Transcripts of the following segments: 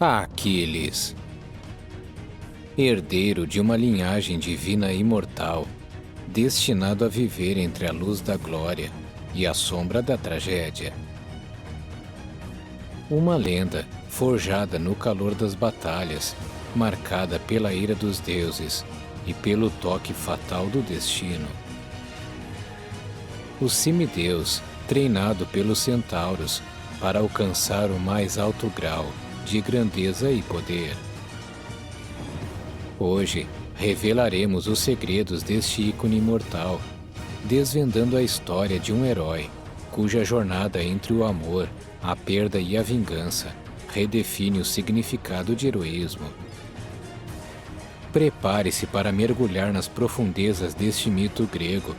Aquiles, herdeiro de uma linhagem divina imortal, destinado a viver entre a luz da glória e a sombra da tragédia. Uma lenda forjada no calor das batalhas, marcada pela ira dos deuses e pelo toque fatal do destino. O semideus, treinado pelos centauros para alcançar o mais alto grau de grandeza e poder. Hoje, revelaremos os segredos deste ícone imortal, desvendando a história de um herói, cuja jornada entre o amor, a perda e a vingança redefine o significado de heroísmo. Prepare-se para mergulhar nas profundezas deste mito grego,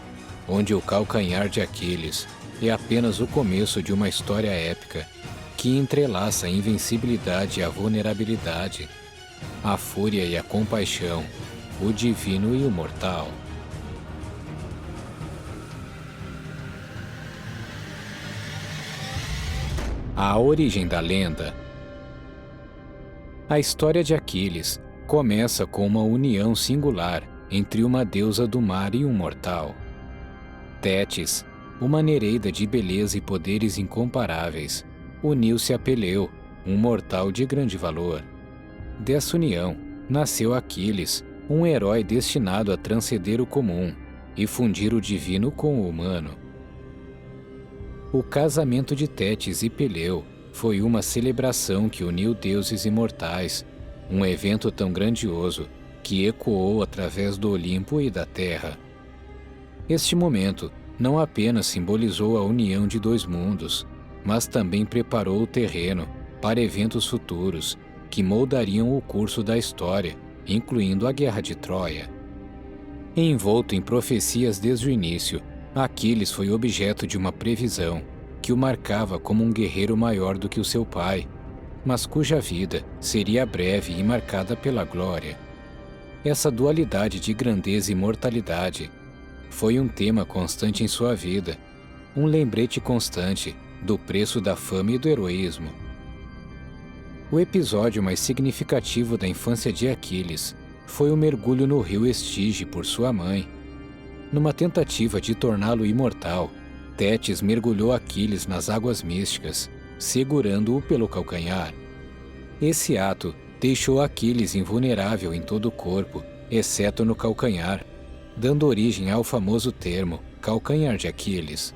onde o calcanhar de Aquiles é apenas o começo de uma história épica que entrelaça a invencibilidade e a vulnerabilidade, a fúria e a compaixão, o divino e o mortal. A origem da lenda. A história de Aquiles começa com uma união singular entre uma deusa do mar e um mortal. Tétis, uma nereida de beleza e poderes incomparáveis, uniu-se a Peleu, um mortal de grande valor. Dessa união, nasceu Aquiles, um herói destinado a transcender o comum e fundir o divino com o humano. O casamento de Tétis e Peleu foi uma celebração que uniu deuses imortais, um evento tão grandioso que ecoou através do Olimpo e da Terra. Este momento não apenas simbolizou a união de dois mundos, mas também preparou o terreno para eventos futuros que moldariam o curso da história, incluindo a Guerra de Troia. Envolto em profecias desde o início, Aquiles foi objeto de uma previsão que o marcava como um guerreiro maior do que o seu pai, mas cuja vida seria breve e marcada pela glória. Essa dualidade de grandeza e mortalidade foi um tema constante em sua vida, um lembrete constante do preço da fama e do heroísmo. O episódio mais significativo da infância de Aquiles foi o mergulho no rio Estige por sua mãe. Numa tentativa de torná-lo imortal, Tétis mergulhou Aquiles nas águas místicas, segurando-o pelo calcanhar. Esse ato deixou Aquiles invulnerável em todo o corpo, exceto no calcanhar, dando origem ao famoso termo calcanhar de Aquiles.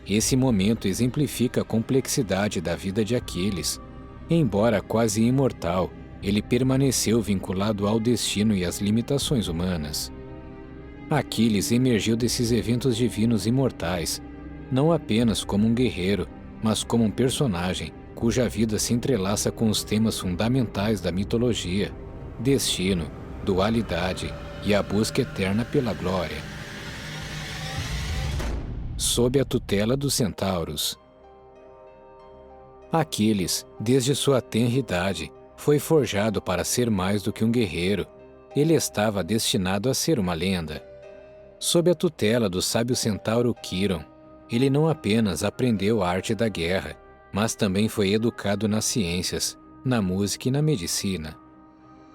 Esse momento exemplifica a complexidade da vida de Aquiles. Embora quase imortal, ele permaneceu vinculado ao destino e às limitações humanas. Aquiles emergiu desses eventos divinos imortais, não apenas como um guerreiro, mas como um personagem cuja vida se entrelaça com os temas fundamentais da mitologia: destino, dualidade e a busca eterna pela glória. Sob a tutela dos centauros. Aquiles, desde sua tenra idade, foi forjado para ser mais do que um guerreiro. Ele estava destinado a ser uma lenda. Sob a tutela do sábio centauro Quirón, ele não apenas aprendeu a arte da guerra, mas também foi educado nas ciências, na música e na medicina.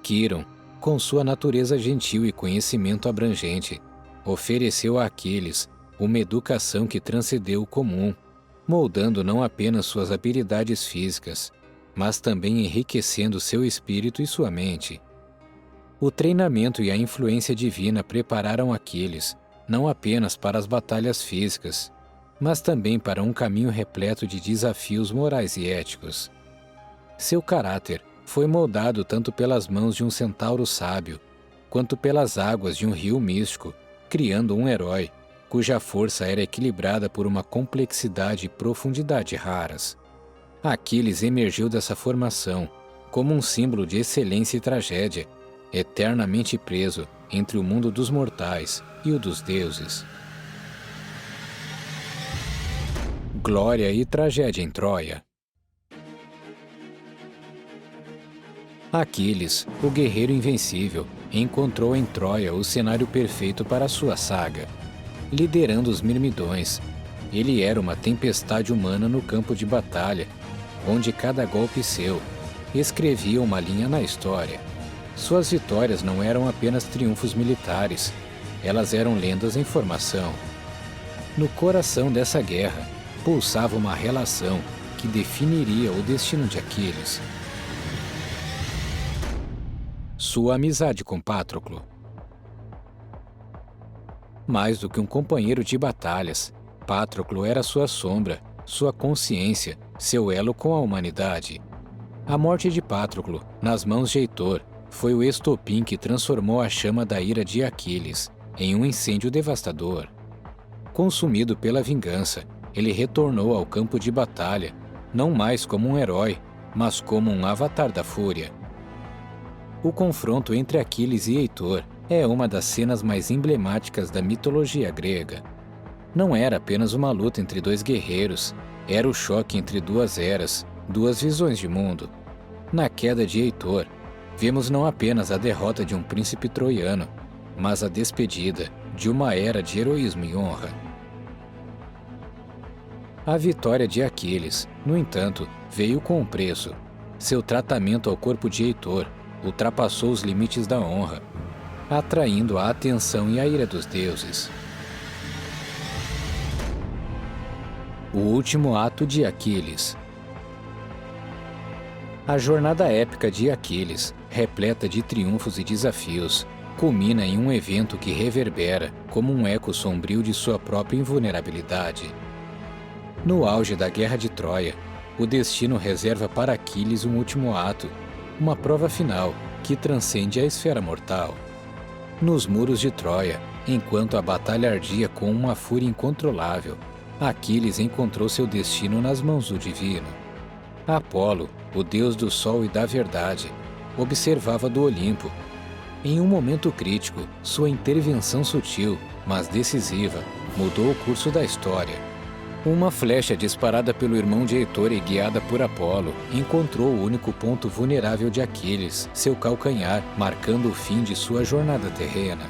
Quirón, com sua natureza gentil e conhecimento abrangente, ofereceu a Aquiles uma educação que transcendeu o comum, moldando não apenas suas habilidades físicas, mas também enriquecendo seu espírito e sua mente. O treinamento e a influência divina prepararam Aquiles não apenas para as batalhas físicas, mas também para um caminho repleto de desafios morais e éticos. Seu caráter foi moldado tanto pelas mãos de um centauro sábio, quanto pelas águas de um rio místico, criando um herói cuja força era equilibrada por uma complexidade e profundidade raras. Aquiles emergiu dessa formação como um símbolo de excelência e tragédia, eternamente preso entre o mundo dos mortais e o dos deuses. Glória e tragédia em Troia. Aquiles, o guerreiro invencível, encontrou em Troia o cenário perfeito para sua saga. Liderando os Mirmidões, ele era uma tempestade humana no campo de batalha, onde cada golpe seu escrevia uma linha na história. Suas vitórias não eram apenas triunfos militares, elas eram lendas em formação. No coração dessa guerra, pulsava uma relação que definiria o destino de Aquiles. Sua amizade com Patroclo. Mais do que um companheiro de batalhas, Patroclo era sua sombra, sua consciência, seu elo com a humanidade. A morte de Patroclo, nas mãos de Heitor, foi o estopim que transformou a chama da ira de Aquiles em um incêndio devastador. Consumido pela vingança, ele retornou ao campo de batalha, não mais como um herói, mas como um avatar da fúria. O confronto entre Aquiles e Heitor é uma das cenas mais emblemáticas da mitologia grega. Não era apenas uma luta entre dois guerreiros, era o choque entre duas eras, duas visões de mundo. Na queda de Heitor, vemos não apenas a derrota de um príncipe troiano, mas a despedida de uma era de heroísmo e honra. A vitória de Aquiles, no entanto, veio com um preço. Seu tratamento ao corpo de Heitor ultrapassou os limites da honra, atraindo a atenção e a ira dos deuses. O último ato de Aquiles. A jornada épica de Aquiles, repleta de triunfos e desafios, culmina em um evento que reverbera como um eco sombrio de sua própria invulnerabilidade. No auge da Guerra de Troia, o destino reserva para Aquiles um último ato, uma prova final que transcende a esfera mortal. Nos muros de Troia, enquanto a batalha ardia com uma fúria incontrolável, Aquiles encontrou seu destino nas mãos do divino. Apolo, o deus do sol e da verdade, observava do Olimpo. Em um momento crítico, sua intervenção sutil, mas decisiva, mudou o curso da história. Uma flecha disparada pelo irmão de Heitor e guiada por Apolo encontrou o único ponto vulnerável de Aquiles, seu calcanhar, marcando o fim de sua jornada terrena.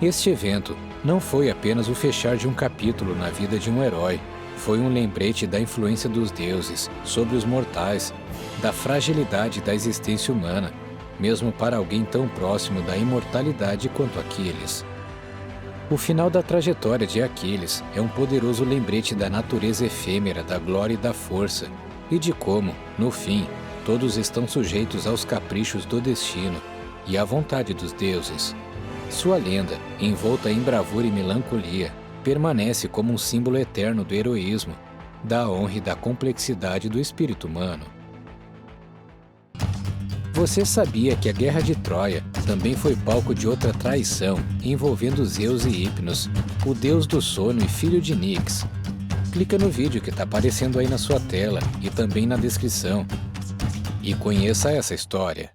Este evento não foi apenas o fechar de um capítulo na vida de um herói, foi um lembrete da influência dos deuses sobre os mortais, da fragilidade da existência humana, mesmo para alguém tão próximo da imortalidade quanto Aquiles. O final da trajetória de Aquiles é um poderoso lembrete da natureza efêmera da glória e da força, e de como, no fim, todos estão sujeitos aos caprichos do destino e à vontade dos deuses. Sua lenda, envolta em bravura e melancolia, permanece como um símbolo eterno do heroísmo, da honra e da complexidade do espírito humano. Você sabia que a Guerra de Troia também foi palco de outra traição envolvendo Zeus e Hipnos, o deus do sono e filho de Nix? Clica no vídeo que está aparecendo aí na sua tela e também na descrição e conheça essa história.